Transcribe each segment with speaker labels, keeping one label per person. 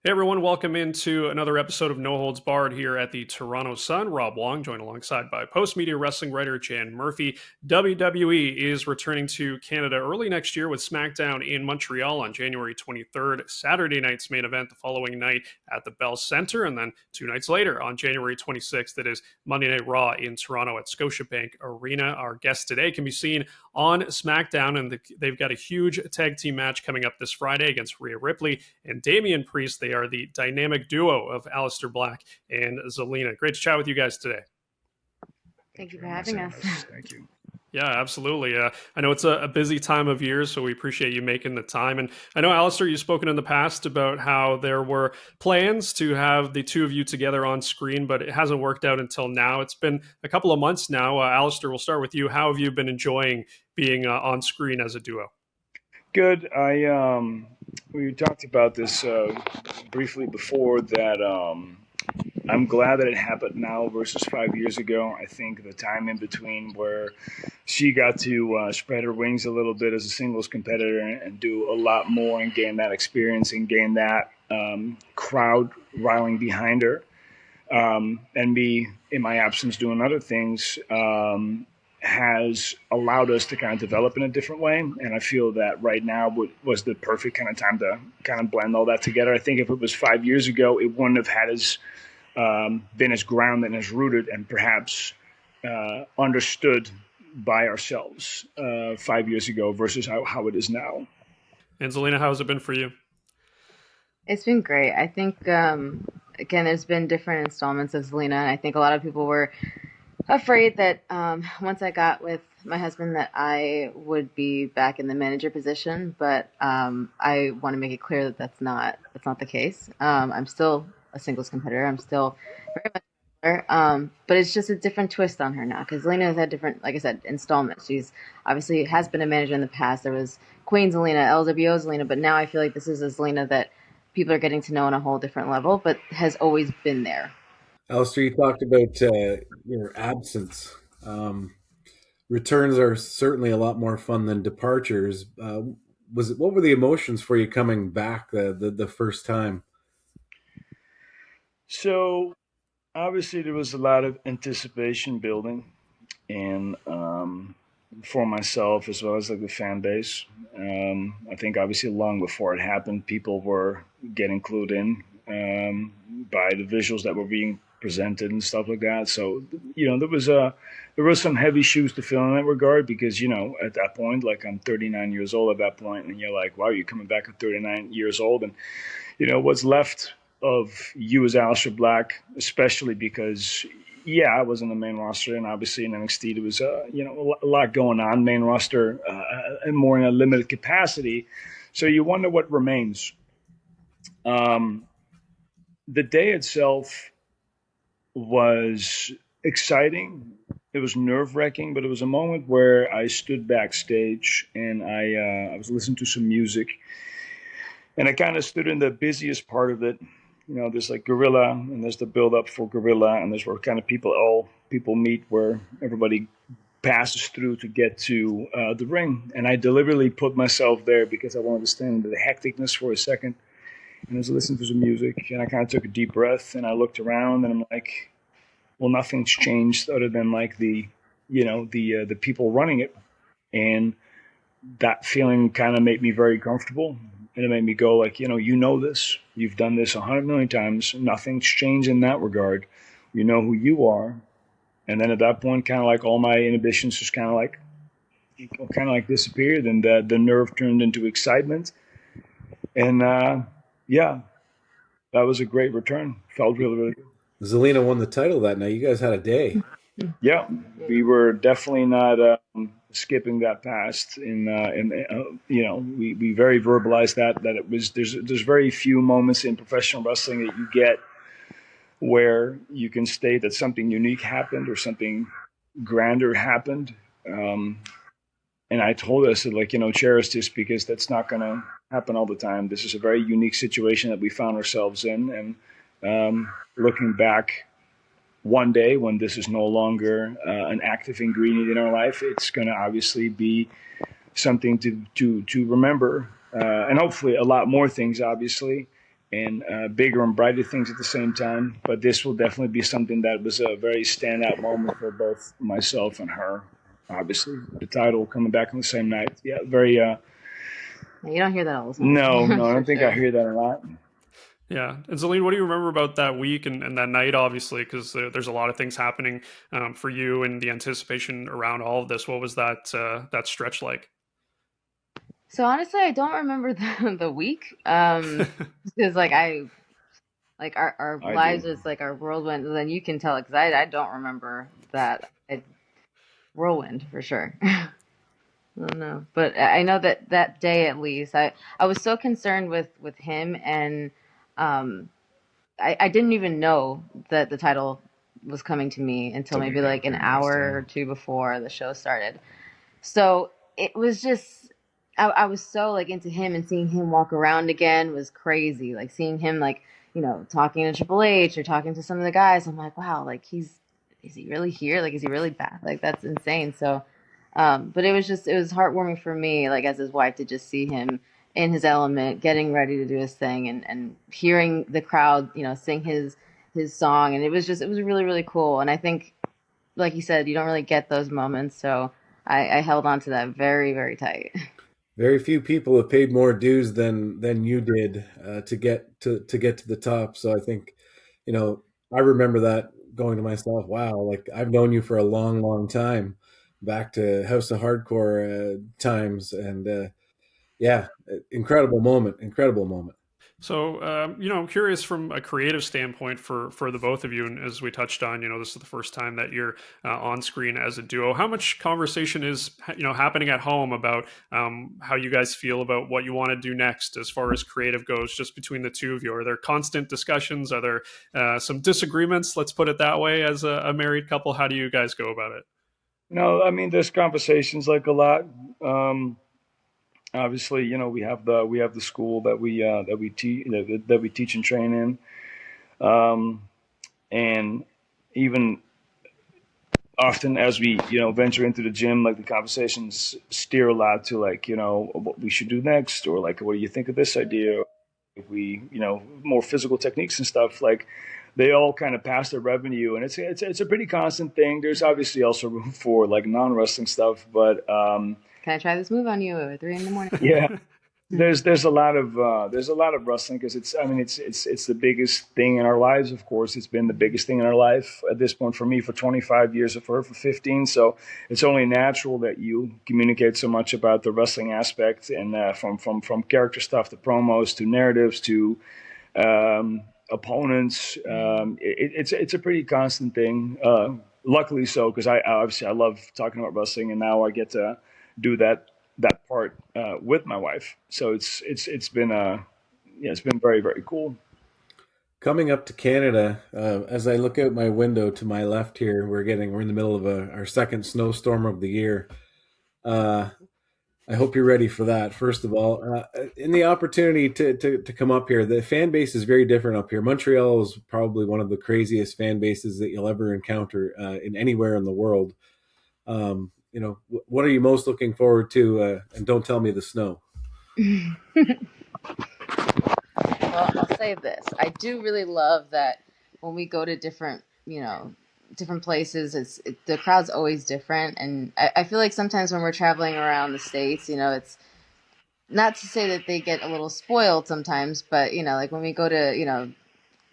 Speaker 1: Hey everyone, welcome into another episode of No Holds Barred here at the Toronto Sun. Rob Wong, joined alongside by Postmedia wrestling writer Jan Murphy. WWE is returning to Canada early next year with Smackdown in Montreal on January 23rd, Saturday night's main event the following night at the Bell Centre, and then 2 nights later on January 26th, it is Monday Night Raw in Toronto at Scotiabank Arena. Our guest today can be seen on SmackDown, and they've got a huge tag team match coming up this Friday against Rhea Ripley and Damian Priest. They are the dynamic duo of Aleister Black and Zelina. Great to chat with you guys today.
Speaker 2: Thank you for having us.
Speaker 3: Thank you.
Speaker 1: Yeah, absolutely. I know it's a busy time of year, so we appreciate you making the time. And I know, Aleister, you've spoken in the past about how there were plans to have the two of you together on screen, but it hasn't worked out until now. It's been a couple of months now. Aleister, we'll start with you. How have you been enjoying being on screen as a duo?
Speaker 3: Good. We talked about this briefly before that I'm glad that it happened now versus 5 years ago. I think the time in between where she got to spread her wings a little bit as a singles competitor and do a lot more and gain that experience and gain that crowd riling behind her, and me in my absence doing other things, has allowed us to kind of develop in a different way. And I feel that right now was the perfect kind of time to kind of blend all that together. I think if it was 5 years ago, it wouldn't have had as been as grounded and as rooted and perhaps understood by ourselves 5 years ago versus how it is now.
Speaker 1: And Zelina, how has it been for you?
Speaker 2: It's been great. I think, again, there's been different installments of Zelina. And I think a lot of people were afraid that once I got with my husband that I would be back in the manager position, but I want to make it clear that that's not the case. I'm still a singles competitor. I'm still very much but it's just a different twist on her now because Zelina has had different, like I said, installments. She's obviously has been a manager in the past. There was Queen Zelina, LWO Zelina, but now I feel like this is a Zelina that people are getting to know on a whole different level, but has always been there.
Speaker 4: Aleister, you talked about your absence. Returns are certainly a lot more fun than departures. What were the emotions for you coming back the first time?
Speaker 3: So obviously there was a lot of anticipation building, and for myself as well as like the fan base. I think obviously long before it happened, people were getting clued in by the visuals that were being presented and stuff like that. So, there was some heavy shoes to fill in that regard because, at that point, like I'm 39 years old at that point, and you're like, wow, you're coming back at 39 years old. And, what's left of you as Aleister Black, especially because, I was in the main roster, and obviously in NXT there was, a lot going on, main roster, and more in a limited capacity. So you wonder what remains. The day itself was exciting. It was nerve-wracking, but it was a moment where I stood backstage and I was listening to some music, and I kind of stood in the busiest part of it. There's like Gorilla, and there's the build-up for Gorilla, and there's where kind of people meet, where everybody passes through to get to the ring. And I deliberately put myself there because I wanted to stand in the hecticness for a second. And I was listening to some music, and I kind of took a deep breath, and I looked around, and I'm like, well, nothing's changed other than like the people running it. And that feeling kind of made me very comfortable. And it made me go like, this, you've done this 100 million times. Nothing's changed in that regard. You know who you are. And then at that point, kind of like all my inhibitions just kind of like disappeared, and the nerve turned into excitement. And that was a great return. Felt really, really good.
Speaker 4: Zelina won the title that night. You guys had a day.
Speaker 3: Yeah, we were definitely not skipping that past. We very verbalized that it was. There's very few moments in professional wrestling that you get where you can state that something unique happened or something grander happened. And I told us that, cherish this because that's not going to happen all the time. This is a very unique situation that we found ourselves in. And looking back one day when this is no longer an active ingredient in our life, it's going to obviously be something to remember, and hopefully a lot more things, obviously. and bigger and brighter things at the same time. But this will definitely be something that was a very standout moment for both myself and her. Obviously, the title coming back on the same night. Yeah, very.
Speaker 2: You don't hear that all the time.
Speaker 3: No, I don't think I hear that a lot.
Speaker 1: Yeah. And Zelina, what do you remember about that week and that night, obviously, because there's a lot of things happening for you and the anticipation around all of this. What was that stretch like?
Speaker 2: So honestly, I don't remember the week because like our lives is like our whirlwind. Then you can tell because I don't remember that whirlwind for sure. I don't know, but I know that that day at least, I was so concerned with him, and I didn't even know that the title was coming to me until maybe like an hour or two before the show started. So it was just I was so like into him, and seeing him walk around again was crazy. Like seeing him like, you know, talking to Triple H or talking to some of the guys, I'm like, wow, like is he really here? Like is he really back? Like that's insane. So but it was heartwarming for me, like as his wife, to just see him in his element, getting ready to do his thing, and hearing the crowd, you know, sing his song, and it was really really cool. And I think, like you said, you don't really get those moments, so I held on to that very very tight.
Speaker 4: Very few people have paid more dues than you did to get to the top. So I think, you know, I remember that going to myself, wow, like I've known you for a long, long time, back to House of Hardcore times, and yeah, incredible moment, incredible moment.
Speaker 1: So, you know, I'm curious from a creative standpoint for the both of you, and as we touched on, you know, this is the first time that you're on screen as a duo. How much conversation is, you know, happening at home about how you guys feel about what you want to do next as far as creative goes, just between the two of you? Are there constant discussions? Are there some disagreements? Let's put it that way. As a married couple, how do you guys go about it?
Speaker 3: No, I mean there's conversations like a lot. Obviously, you know, we have the school that we teach that we teach and train in, and even often as we, you know, venture into the gym, like the conversations steer a lot to, like, you know, what we should do next, or like, what do you think of this idea? If we, you know, more physical techniques and stuff, like they all kind of pass their revenue, and it's a pretty constant thing. There's obviously also room for like non-wrestling stuff, but
Speaker 2: Can I try this move on you at 3 a.m?
Speaker 3: yeah, there's a lot of wrestling, because it's, I mean, it's the biggest thing in our lives. Of course, it's been the biggest thing in our life at this point, for me for 25 years, for her for 15. So it's only natural that you communicate so much about the wrestling aspect, and from character stuff to promos to narratives to opponents. It's a pretty constant thing. Luckily so, because I obviously I love talking about wrestling, and now I get to do that part with my wife. So it's been yeah, it's been very very cool.
Speaker 4: Coming up to Canada, as I look out my window to my left here, we're in the middle of our second snowstorm of the year. Uh, I hope you're ready for that. First of all, in the opportunity to come up here, the fan base is very different up here. Montreal is probably one of the craziest fan bases that you'll ever encounter in anywhere in the world. You know, what are you most looking forward to? And don't tell me the snow.
Speaker 2: Well, I'll say this: I do really love that when we go to different, you know, different places. The crowd's always different, and I feel like sometimes when we're traveling around the states, you know, it's not to say that they get a little spoiled sometimes, but you know, like when we go to, you know,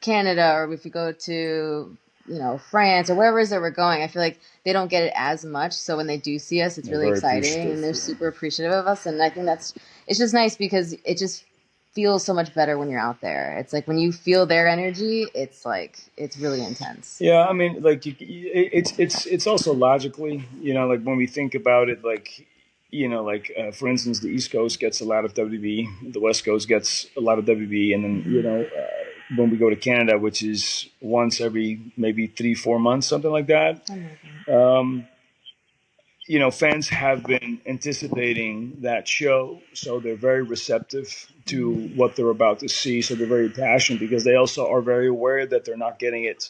Speaker 2: Canada, or if we go to, you know, France or wherever it is that we're going, I feel like they don't get it as much. So when they do see us, it's really exciting, and they're super appreciative of us. And I think it's just nice, because it just feels so much better when you're out there. It's like when you feel their energy, it's like it's really intense.
Speaker 3: Yeah, I mean, like it's also logically, you know, like when we think about it, like, you know, like for instance, the East Coast gets a lot of WB, the West Coast gets a lot of WB, and then, you know, when we go to Canada, which is once every maybe 3-4 months, something like that. You know, fans have been anticipating that show, so they're very receptive to what they're about to see. So they're very passionate, because they also are very aware that they're not getting it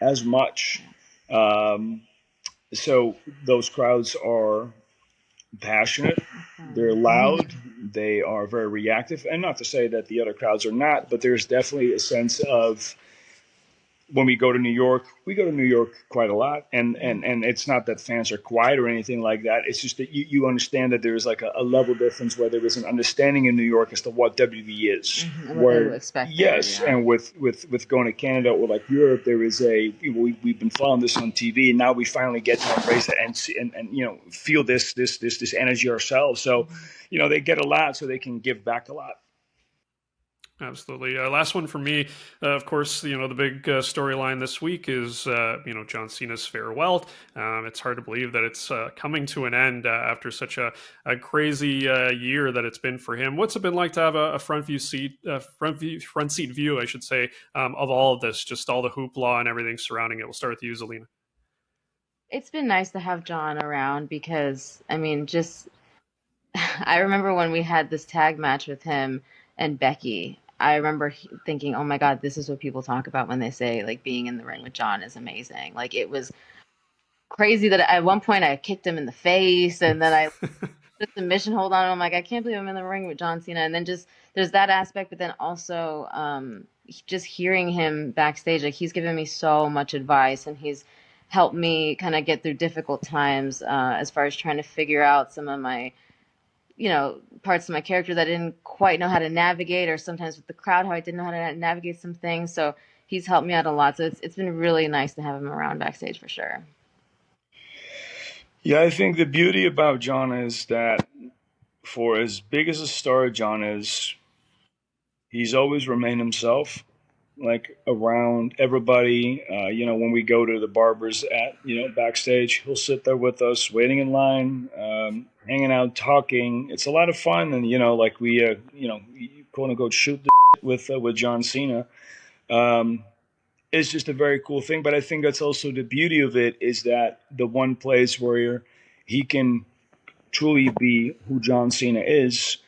Speaker 3: as much. So those crowds are passionate, they're loud, they are very reactive. And not to say that the other crowds are not, but there's definitely a sense of, when we go to New York, we go to New York quite a lot, and it's not that fans are quiet or anything like that. It's just that you understand that there's like a level difference where there is an understanding in New York as to what WWE is.
Speaker 2: And what they will expect
Speaker 3: yes,
Speaker 2: there, yeah.
Speaker 3: and with going to Canada or like Europe, there is we've been following this on TV, and now we finally get to embrace it and see, and feel this energy ourselves. So, they get a lot, so they can give back a lot.
Speaker 1: Absolutely. Last one for me, of course, the big storyline this week is, John Cena's farewell. It's hard to believe that it's coming to an end after such a crazy year that it's been for him. What's it been like to have a front seat view, I should say, of all of this, just all the hoopla and everything surrounding it? We'll start with you, Zelina.
Speaker 2: It's been nice to have John around because, I remember when we had this tag match with him and Becky. I remember thinking, oh my God, this is what people talk about when they say like being in the ring with John is amazing. Like, it was crazy that at one point I kicked him in the face, and then I the submission hold on. I'm like, I can't believe I'm in the ring with John Cena. And then just there's that aspect, but then also just hearing him backstage, like he's given me so much advice, and he's helped me kind of get through difficult times as far as trying to figure out some of my parts of my character that I didn't quite know how to navigate, or sometimes with the crowd, how I didn't know how to navigate some things. So he's helped me out a lot. So it's been really nice to have him around backstage for sure.
Speaker 3: Yeah, I think the beauty about John is that for as big as a star John is, he's always remained himself, like around everybody. When we go to the barbers backstage, he'll sit there with us, waiting in line, hanging out, talking. It's a lot of fun, and like we, quote unquote, shoot the with John Cena. It's just a very cool thing. But I think that's also the beauty of it, is that the one place where he can truly be who John Cena is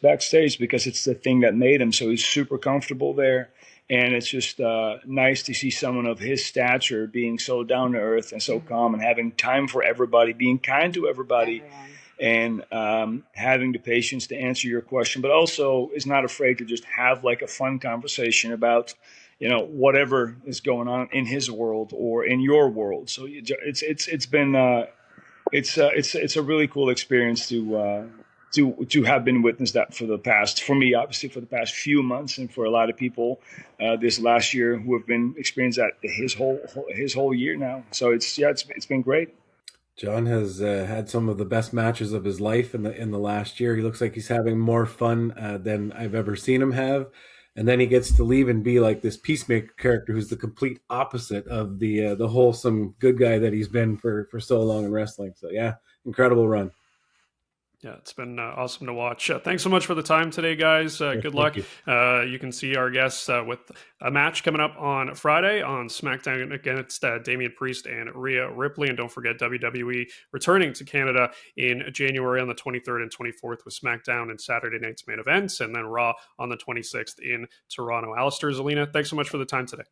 Speaker 3: backstage, because it's the thing that made him. So he's super comfortable there. And it's just nice to see someone of his stature being so down to earth and so calm, and having time for everybody, being kind to everybody, and having the patience to answer your question, but also is not afraid to just have like a fun conversation about whatever is going on in his world or in your world. So it's been it's a really cool experience to have been witnessed that for me, obviously, for the past few months, and for a lot of people this last year who have been experienced that his whole year now. So it's been great.
Speaker 4: John has had some of the best matches of his life in the last year. He looks like he's having more fun than I've ever seen him have. And then he gets to leave and be like this peacemaker character who's the complete opposite of the wholesome good guy that he's been for so long in wrestling. So yeah, incredible run.
Speaker 1: Yeah, it's been awesome to watch. Thanks so much for the time today, guys. Good luck. You can see our guests with a match coming up on Friday on Smackdown against Damian Priest and Rhea Ripley. And don't forget, WWE returning to Canada in January on the 23rd and 24th with Smackdown and Saturday night's main events, and then Raw on the 26th in Toronto. Aleister, Zelina, thanks so much for the time today.